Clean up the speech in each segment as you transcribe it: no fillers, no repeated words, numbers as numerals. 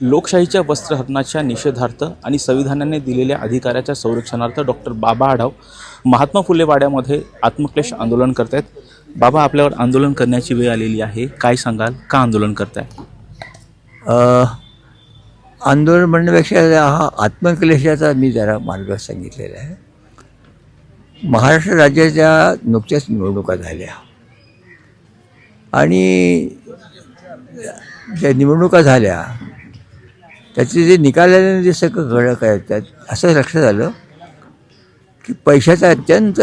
लोकशाहीच्या वस्त्रहरणाच्या निषेधार्थ आणि संविधानाने दिलेल्या अधिकाराच्या संरक्षणार्थ डॉक्टर बाबा आढाव महात्मा फुले वाड्यामध्ये आत्मक्लेश आंदोलन करतायत. बाबा, आपल्यावर आंदोलन करण्याची वेळ आलेली आहे, काय सांगाल, का आंदोलन करताय? आंदोलन म्हणण्यापेक्षा हा आत्मक्लेशाचा मी जरा मार्ग सांगितलेला आहे. महाराष्ट्र राज्याच्या नुकत्याच निवडणुका झाल्या आणि ज्या निवडणुका झाल्या त्याचे जे निकाल आल्याने जे सगळं कळलं काय असं लक्षात आलं की पैशाचा अत्यंत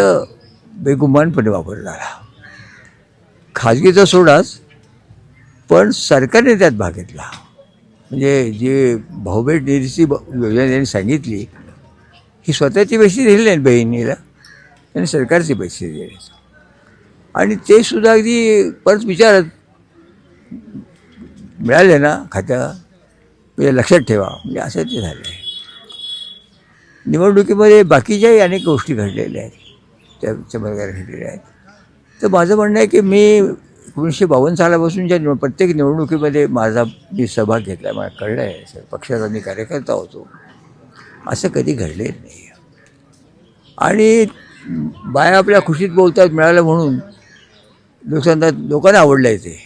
बेगुमानपणे वापर झाला. खाजगीचा सोडाच, पण सरकारने त्यात भाग घेतला. म्हणजे जी भाऊबेट निधीची योजना त्यांनी सांगितली ही स्वतःची पैसे दिले नाही बहिणीला, त्यांनी सरकारचे पैसे दिले आणि ते सुद्धा अगदी परत विचारत मिळाले ना खात्या म्हणजे लक्षात ठेवा. म्हणजे असं ते झालं आहे. निवडणुकीमध्ये बाकीच्याही अनेक गोष्टी घडलेल्या आहेत, त्या चमत्कार घडलेल्या आहेत. तर माझं म्हणणं आहे की मी 1952 सालापासूनच्या प्रत्येक निवडणुकीमध्ये मी सहभाग घेतला आहे. मला कळलं आहे, पक्षाचा मी कार्यकर्ता होतो. असं कधी घडलेलं नाही. आणि बाया आपल्या खुशीत बोलतात मिळालं म्हणून लोकांना आवडलं आहे ते.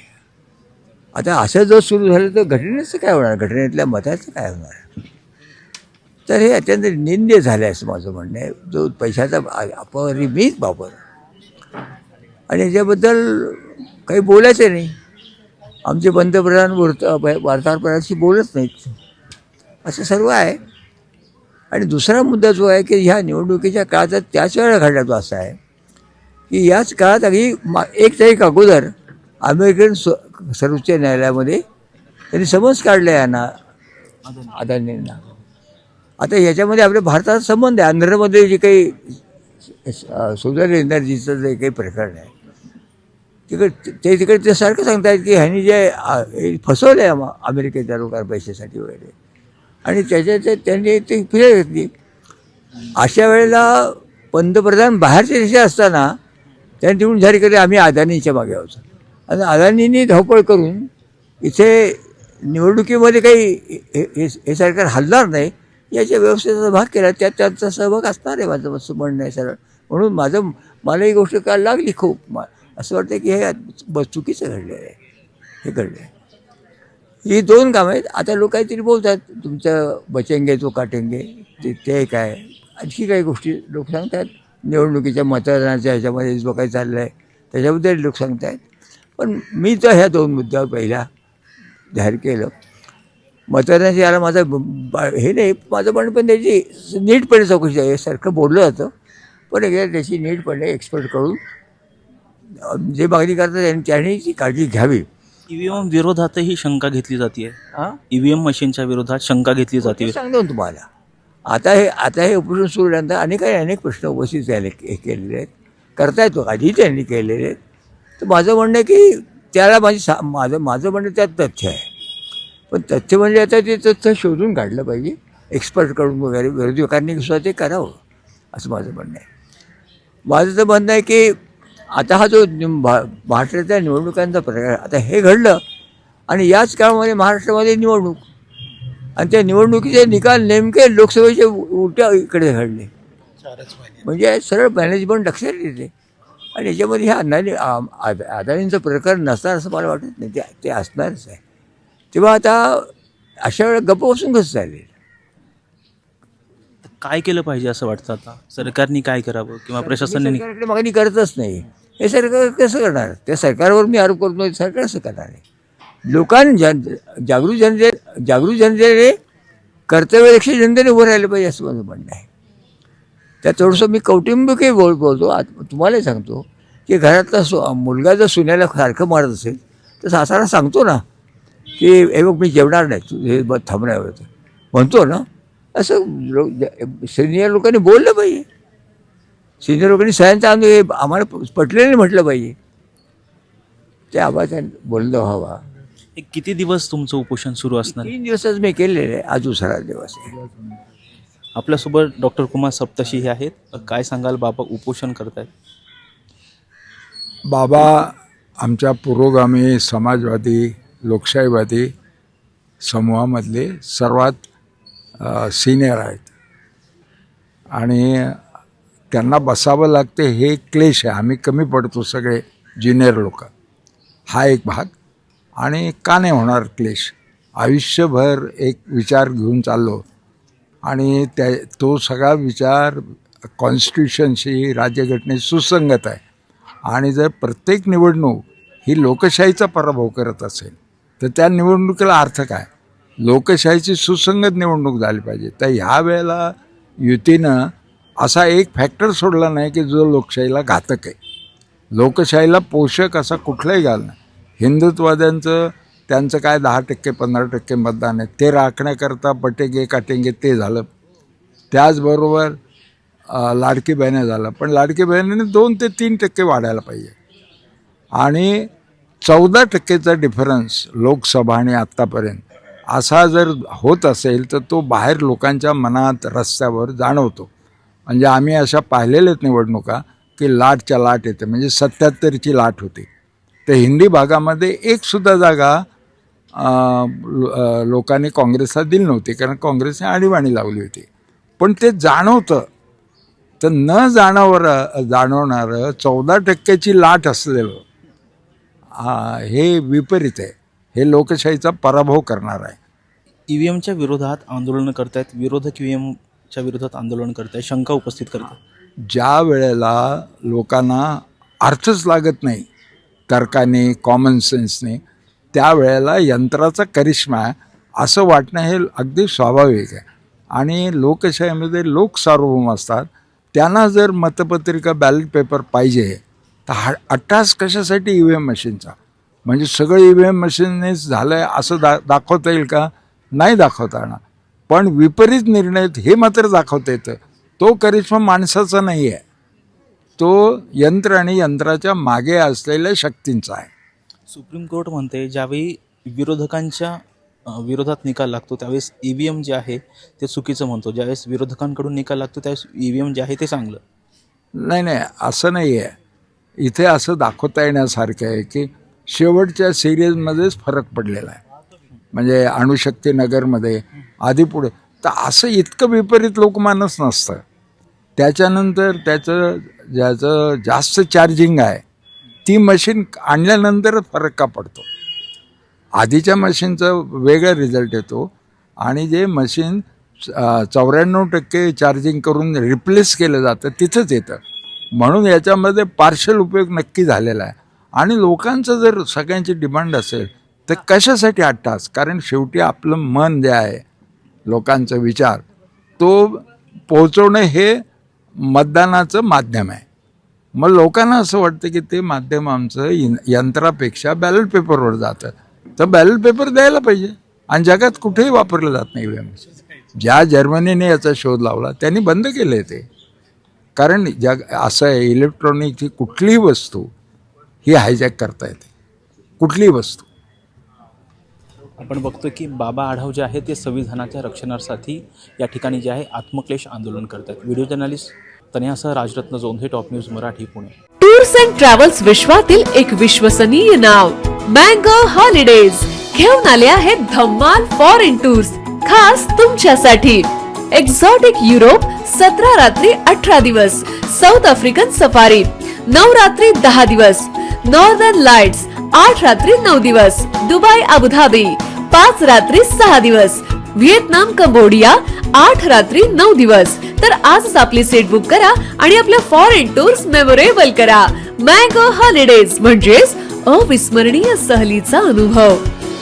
आता असं जर सुरू झालं तर घटनेचं काय होणार, घटनेतल्या मताचं काय होणार? तर हे अत्यंत निंद्य झालं आहे असं माझं म्हणणं आहे. जो पैशाचा अपरिमित वापर आणि याच्याबद्दल काही बोलायचं नाही. आमचे पंतप्रधान वार्ताहरांशी बोलत नाहीत, असं सर्व आहे. आणि दुसरा मुद्दा जो आहे की ह्या निवडणुकीच्या काळात त्याच वेळेला घडला तो असा आहे की याच काळात अगदी 1 तारीख अगोदर अमेरिकन सर्वोच्च न्यायालयामध्ये त्यांनी समन्स काढलं आहे यांना, अदानींना. आता याच्यामध्ये आपल्या भारताचा संबंध आहे. आंध्रमध्ये जे काही सोलर एनर्जीचं जे काही प्रकरण आहे तिकडे ते सारखं सांगतायत की ह्यांनी जे फसवलं आहे अमेरिकेच्या लोकांना पैशासाठी वगैरे, आणि त्यांनी ते फिरत घेतली. अशा वेळेला पंतप्रधान बाहेरच्या देशात असताना त्यांनी तिकडून जाहीर केले आम्ही अदानीच्या मागे आहोत. आणि अदानींनी धावपळ करून इथे निवडणुकीमध्ये काही हे सरकार हलणार नाही याच्या व्यवस्थेचा भाग केला. त्यात त्यांचा सहभाग असणार आहे माझं असं म्हणणं आहे सरळ. म्हणून मला ही गोष्ट काल लागली खूप. असं वाटतं की हे चुकीचं घडलेलं आहे. हे घडलं आहे. ही 2 कामं आहेत. आता लोक काहीतरी बोलतात तुमचं बचेंगे तो काटेंगे, ते काय आणखी काही गोष्टी लोक सांगतात. निवडणुकीच्या मतदानाच्या ह्याच्यामध्ये जो काही चाललं आहे त्याच्याबद्दल लोक सांगत आहेत. पण मी तर ह्या 2 मुद्द्यावर पहिला जाहीर केलं. मतदानाची याला माझं हे नाही, माझं म्हणणं पण त्याची नीटपणे चौकशी आहे. सारखं बोललं जातं, पण एकदा त्याची नीटपणे एक्सपर्टकडून जे मागणी करतात त्यांनी ती काळजी घ्यावी. ईव्हीएम विरोधातही शंका घेतली जाते. ईव्हीएम मशीनच्या विरोधात शंका घेतली जाते. सांगतो ना तुम्हाला. आता हे उपोषण सुरू झाल्यानंतर अनेक प्रश्न उपस्थित केलेले आहेत, करतायत तो आधी त्यांनी केलेले आहेत. तर माझं म्हणणं आहे की त्याला माझं म्हणणं त्यात तथ्य आहे. पण तथ्य म्हणजे आता ते तथ्य शोधून काढलं पाहिजे एक्सपर्टकडून वगैरे. विरोधकांनी सुद्धा ते करावं असं माझं म्हणणं आहे. माझं तर म्हणणं आहे की आता हा जो महाराष्ट्राच्या निवडणुकांचा प्रकार आता हे घडलं आणि याच काळामध्ये महाराष्ट्रामध्ये निवडणूक आणि त्या निवडणुकीचे निकाल नेमके लोकसभेचे उलट्या इकडे घडले. म्हणजे सरळ मॅनेजमेंट लक्षात येते. आणि याच्यामध्ये ह्या अदानींचं प्रकरण नसणार असं मला वाटत नाही. ते असणारच आहे. तेव्हा आता अशा वेळेला गप्प बसून कसं चालेल? काय केलं पाहिजे असं वाटतं आता? सरकारने काय करावं किंवा प्रशासनाने? सरकारकडे मागणी करतच नाही. हे सरकार कसं करणार? त्या सरकारवर मी आरोप करतो, सरकार कसं करणार आहे? जागृत जनतेने कर्तव्यदक्ष जनतेने उभं राहिलं पाहिजे असं माझं म्हणणं आहे. त्या थोडंसं मी कौटुंबिकही बोलतो. तुम्हालाही सांगतो की घरातला मुलगा जर सुन्याला सारखं मारत असेल तर सासरा सांगतो ना की हे बघ मी जेवणार नाही, तू हे थांबणार होतं म्हणतो ना. असं सिनियर लोकांनी बोललं पाहिजे. सिनियर लोकांनी सगळ्यांचा हे आम्हाला पटलेलं म्हटलं पाहिजे. ते आवाजाने बोलणं व्हावा. किती दिवस तुमचं उपोषण सुरू असणार? 3 दिवसच मी केलेलं आहे, आज दुसरा दिवस आहे. आपल्यासोबत डॉक्टर कुमार सप्तशी हे आहेत. काय सांगाल बाबा, उपोषण करतायत? बाबा आमच्या पुरोगामी समाजवादी लोकशाहीवादी समूहामधले सर्वात सिनियर आहेत आणि त्यांना बसावं लागते हे क्लेश आहे. आम्ही कमी पडतो सगळे ज्युनियर लोक, हा एक भाग. आणि का नाही होणार क्लेश? आयुष्यभर एक विचार घेऊन चाललो आणि तो सगळा विचार कॉन्स्टिट्यूशनशी, राज्यघटनेशी सुसंगत आहे. आणि जर प्रत्येक निवडणूक ही लोकशाहीचा पराभव करत असेल तर त्या निवडणुकीला अर्थ काय? लोकशाहीची सुसंगत निवडणूक झाली पाहिजे. तर ह्या वेळेला युतीनं असा एक फॅक्टर सोडला नाही की जो लोकशाहीला घातक आहे. लोकशाहीला पोषक असा कुठलाही घाल नाही. हिंदुत्ववाद्यांचं त्यांचं काय 10% 15% मतदान आहे, ते राखण्याकरता पटेंगे काटेंगे ते झालं. त्याचबरोबर लाडकी बहिणी झालं, पण लाडकी बहिणीने 2 ते 3% वाढायला पाहिजे. आणि 14%चा डिफरन्स लोकसभा आणि आत्तापर्यंत असा जर होत असेल तर तो बाहेर लोकांच्या मनात, रस्त्यावर जाणवतो. म्हणजे आम्ही अशा पाहिलेल्याच निवडणुका की लाटच्या लाट येते. म्हणजे 77ची लाट होती. तर हिंदी भागामध्ये एकसुद्धा जागा लोकांनी काँग्रेसला दिली नव्हती, कारण काँग्रेसने आणीबाणी लावली होती. पण ते जाणवतं. तर न जाणवणारं 14%ची लाट असलेलं हे विपरीत आहे. हे लोकशाहीचा पराभव करणार आहे. EVMच्या विरोधात आंदोलन करतायत, विरोधक EVMच्या विरोधात आंदोलन करतायत, शंका उपस्थित करतात. ज्या वेळेला लोकांना अर्थच लागत नाही तर्काने, कॉमन सेन्सने, त्यावेळेला यंत्राचा करिश्मा आहे असं वाटणं हे अगदी स्वाभाविक आहे. आणि लोकशाहीमध्ये लोक सार्वभौम असतात. त्यांना जर मतपत्रिका, बॅलेट पेपर पाहिजे तर अट्टास कशासाठी EVM मशीनचा? म्हणजे सगळं EVM मशीननेच झालं आहे असं दाखवता येईल का? नाही दाखवता येणार. पण विपरीत निर्णय हे मात्र दाखवता येतं. तो करिश्मा माणसाचा नाही आहे, तो यंत्र आणि यंत्राच्या मागे असलेल्या शक्तींचा आहे. सुप्रीम कोर्ट म्हणते ज्यावेळी विरोधकांच्या विरोधात निकाल लागतो त्यावेळेस EVM जे आहे ते चुकीचं म्हणतो, ज्यावेळेस विरोधकांकडून निकाल लागतो त्यावेळेस EVM जे आहे ते चांगलं. नाही, असं नाही आहे. इथे असं दाखवता येण्यासारखं आहे की शेवटच्या सिरीजमध्येच फरक पडलेला आहे. म्हणजे अणुशक्ती नगरमध्ये आधी पुढे तर असं इतकं विपरीत लोकमानस नसतं. त्याच्यानंतर ज्याचं जास्त चार्जिंग आहे ती मशीन आणल्यानंतरच फरक का पडतो? आधीच्या मशीनचं वेगळा रिझल्ट येतो आणि जे मशीन 94% चार्जिंग करून रिप्लेस केलं जातं तिथंच येतं. म्हणून याच्यामध्ये पार्शल उपयोग नक्की झालेला आहे. आणि लोकांचं जर सगळ्यांची डिमांड असेल तर कशासाठी 8 तास? कारण शेवटी आपलं मन जे आहे, लोकांचा विचार, तो पोहोचवणं हे मतदानाचं माध्यम आहे. मग लोकांना असं वाटतं की ते माध्यम आमचं यंत्रापेक्षा बॅलेट पेपरवर जातं, तर बॅलेट पेपर द्यायला पाहिजे. आणि जगात कुठेही वापरलं जात नाही EVM. ज्या जर्मनीने याचा शोध लावला त्यांनी बंद केले ते. कारण असं आहे, इलेक्ट्रॉनिकची कुठलीही वस्तू ही हायजॅक करता येते, कुठलीही वस्तू. आपण बघतो की बाबा आढाव जे आहे ते संविधानाच्या रक्षणासाठी या ठिकाणी जे आहे आत्मक्लेश आंदोलन करतात. व्हिडिओ जर्नलिस्ट तनयासह Rajratna Jondhe, top news Marathi, Pune. Tours and travels विश्वातील एक विश्वसनीय नाव मँगो हॉलिडेज घेऊन आले आहेत धम्माल फॉरेन टूर्स खास तुमच्यासाठी. एक्झॉटिक युरोप 17 रात्री 18 दिवस, साऊथ आफ्रिकन सफारी 9 रात्री 10 दिवस, नॉर्दर्न लाईट्स 8 रात्री 9 दिवस, दुबई अबुधाबी 5 रात्री 6 दिवस, व्हिएतनाम कंबोडिया 8 रात्री 9 दिवस. तर आजच आपली सीट बुक करा आणि आपल्या फॉरेन टूर्स मेमोरेबल करा. मँगो हॉलिडेज म्हणजेच अविस्मरणीय सहलीचा अनुभव.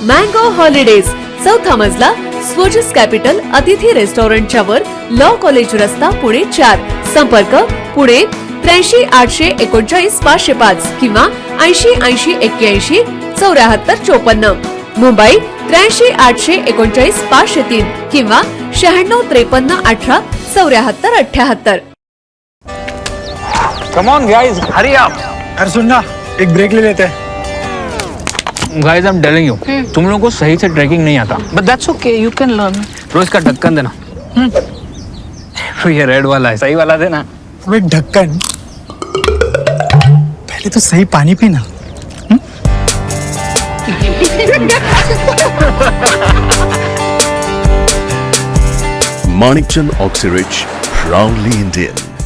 मँगो हॉलिडेज, 4था मजला, स्वोजस कॅपिटल अतिथी रेस्टॉरंटच्या वर, लॉ कॉलेज रस्ता, पुणे 4. संपर्क पुणे 83 839 505 किंवा 80 80 81 74 54. मुंबई 83 839 503 किंवा 96 53 18 74 78. Come on guys, hurry up. यार सुन ना, एक ब्रेक ले लेते हैं. Guys, I'm telling you, तुम लोगों को सही से ट्रैकिंग नहीं आता. But that's okay, you can learn. रोज का ढक्कन देना. ये रेड वाला है, सही वाला देना. अबे ढक्कन, पहले तो सही पानी पीना. Manikchand Oxyrich, proudly Indian.